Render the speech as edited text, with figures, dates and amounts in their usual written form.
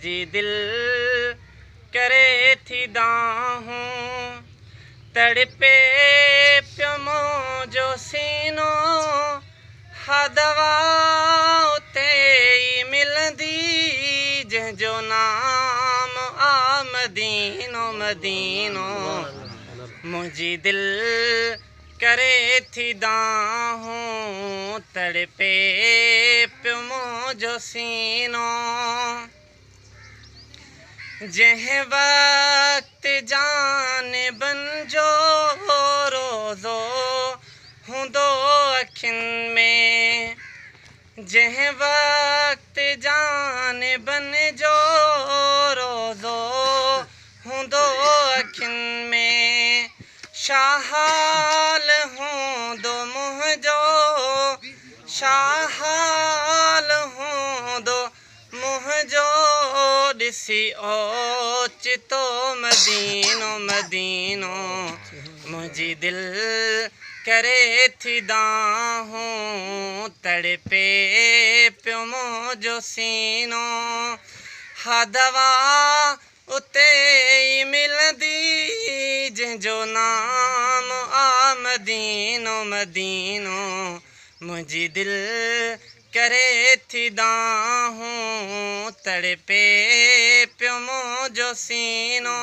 मुझी दिल करे थी दाहूं तड़पे पियो मुंहिंजो सीनो हा दवा उते ई मिलंदी जंहिंजो नाम आ मदीनो मदीनो मुझी दिल करे थी दाहूं तड़पे पियो मुंहिंजो सीनो जंहिं वक़्त जानिबन जो रोज़ो हूंदो अखियुनि में जंहिं वक़्त जानिबन जो रोज़ो हूंदो अखियुनि में छा हाल हूंदो मुंहिंजो छा हाल हूंदो मुंहिंजो ॾिसी ओचितो मदीनो मदीनो मुंहिंजी दिल करे थी दाहूं तड़पे पियो मुंहिंजो सीनो हा दवा उते ई मिलंदी जंहिंजो नाम आ मदीनो मदीनो मुंहिंजी दिल करे थी दाहूं तड़पे पियो मुंहिंजो सीनो